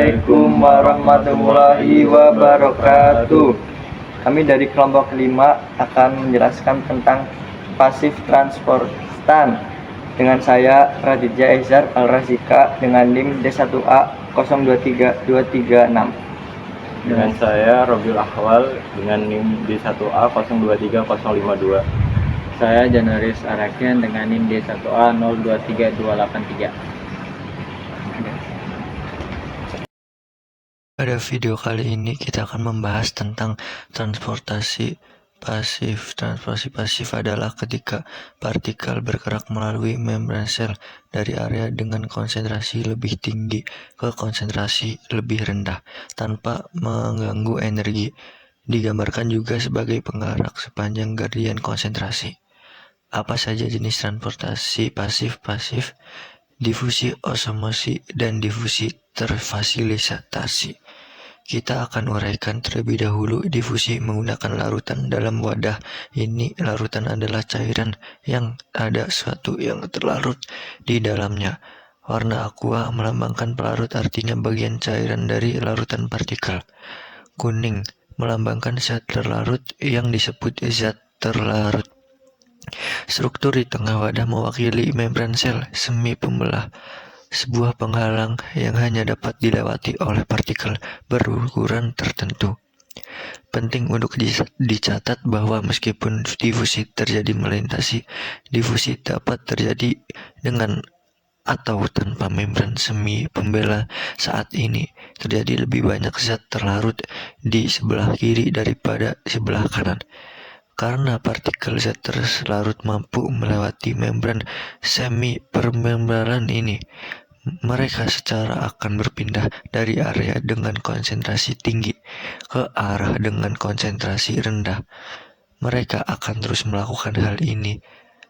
Assalamualaikum warahmatullahi wabarakatuh. Kami dari kelompok 5 akan menjelaskan tentang pasif transportan. Dengan saya Raditya Ezar Al-Razika dengan NIM D1A 023236. Dengan saya Robiul Ahwal dengan NIM D1A 023052. Saya Janaris Arakian dengan NIM D1A 023283. Pada video kali ini kita akan membahas tentang transportasi pasif. Transportasi pasif adalah ketika partikel bergerak melalui membran sel dari area dengan konsentrasi lebih tinggi ke konsentrasi lebih rendah tanpa mengganggu energi. Digambarkan juga sebagai penggerak sepanjang gradien konsentrasi. Apa saja jenis transportasi pasif? Difusi osmosi dan difusi terfasilitasi. Kita akan uraikan terlebih dahulu difusi menggunakan larutan. Dalam wadah ini, larutan adalah cairan yang ada sesuatu yang terlarut di dalamnya. Warna aqua melambangkan pelarut, artinya bagian cairan dari larutan partikel. Kuning melambangkan zat terlarut yang disebut zat terlarut. Struktur di tengah wadah mewakili membran sel semi pembelah, sebuah penghalang yang hanya dapat dilewati oleh partikel berukuran tertentu. Penting untuk dicatat bahwa meskipun difusi terjadi melintasi, difusi dapat terjadi dengan atau tanpa membran semi pembela. Saat ini terjadi lebih banyak zat terlarut di sebelah kiri daripada sebelah kanan. Karena partikel zat terlarut mampu melewati membran semi permembranan ini, mereka secara akan berpindah dari area dengan konsentrasi tinggi ke arah dengan konsentrasi rendah. Mereka akan terus melakukan hal ini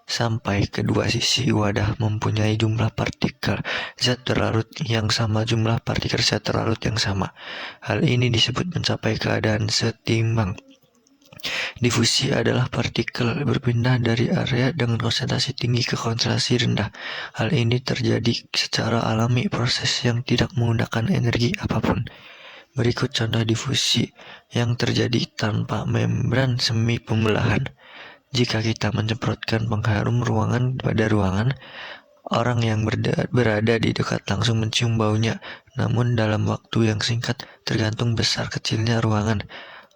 sampai kedua sisi wadah mempunyai jumlah partikel zat terlarut yang sama, jumlah partikel zat terlarut yang sama. Hal ini disebut mencapai keadaan setimbang. Difusi adalah partikel berpindah dari area dengan konsentrasi tinggi ke konsentrasi rendah. Hal ini terjadi secara alami, proses yang tidak menggunakan energi apapun. Berikut contoh difusi yang terjadi tanpa membran semi pembelahan. Jika kita menyemprotkan pengharum ruangan pada ruangan, orang yang berada di dekat langsung mencium baunya. Namun dalam waktu yang singkat, tergantung besar kecilnya ruangan,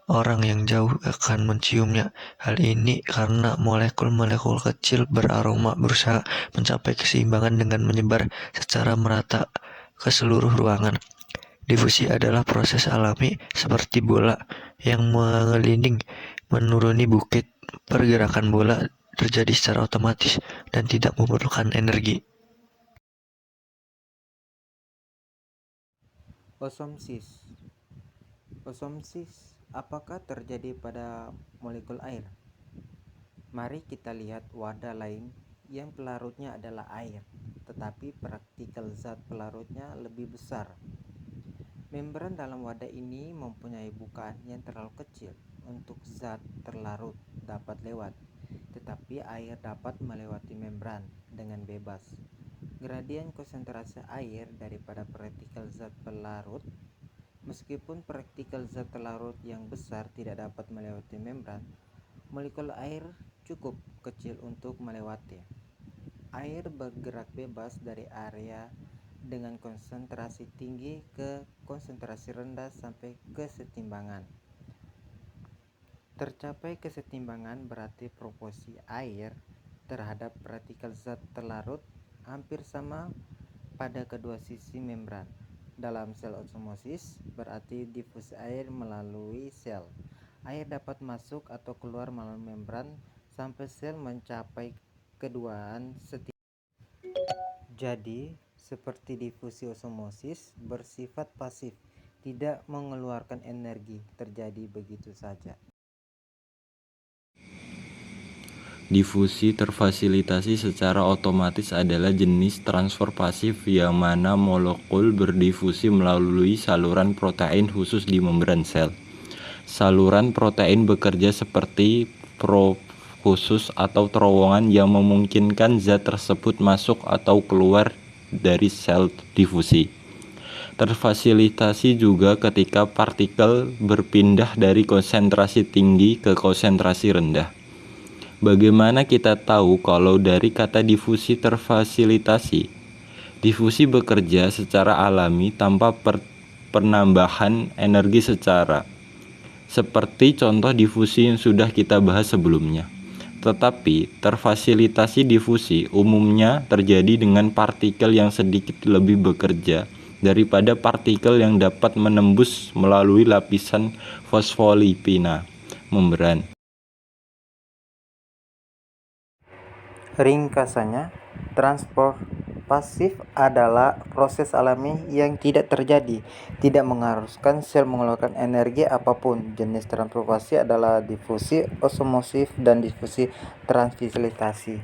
orang yang jauh akan menciumnya. Hal ini karena molekul-molekul kecil beraroma berusaha mencapai keseimbangan dengan menyebar secara merata ke seluruh ruangan. Difusi adalah proses alami seperti bola yang menggelinding menuruni bukit. Pergerakan bola terjadi secara otomatis dan tidak memerlukan energi. Osmosis. Apakah terjadi pada molekul air? Mari kita lihat wadah lain yang pelarutnya adalah air, tetapi partikel zat pelarutnya lebih besar. Membran dalam wadah ini mempunyai bukaan yang terlalu kecil untuk zat terlarut dapat lewat, tetapi air dapat melewati membran dengan bebas. Gradien konsentrasi air daripada partikel zat pelarut. Meskipun partikel zat terlarut yang besar tidak dapat melewati membran, molekul air cukup kecil untuk melewati. Air bergerak bebas dari area dengan konsentrasi tinggi ke konsentrasi rendah sampai kesetimbangan. Tercapai kesetimbangan berarti proporsi air terhadap partikel zat terlarut hampir sama pada kedua sisi membran. Dalam sel osmosis berarti difusi air melalui sel. Air dapat masuk atau keluar melalui membran sampai sel mencapai keduaan setimbang. Jadi, seperti difusi osmosis bersifat pasif, tidak mengeluarkan energi, terjadi begitu saja. Difusi terfasilitasi secara otomatis adalah jenis transfer pasif yang mana molekul berdifusi melalui saluran protein khusus di membran sel. Saluran protein bekerja seperti khusus atau terowongan yang memungkinkan zat tersebut masuk atau keluar dari sel difusi. terfasilitasi juga ketika partikel berpindah dari konsentrasi tinggi ke konsentrasi rendah. Bagaimana kita tahu kalau dari kata difusi terfasilitasi? Difusi bekerja secara alami tanpa penambahan energi seperti contoh difusi yang sudah kita bahas sebelumnya. Tetapi terfasilitasi difusi umumnya terjadi dengan partikel yang sedikit lebih bekerja daripada partikel yang dapat menembus melalui lapisan fosfolipida membran. Ringkasannya, transport pasif adalah proses alami yang tidak terjadi, tidak mengharuskan sel mengeluarkan energi apapun. Jenis transport pasif adalah difusi osmosis dan difusi transfasilitasi.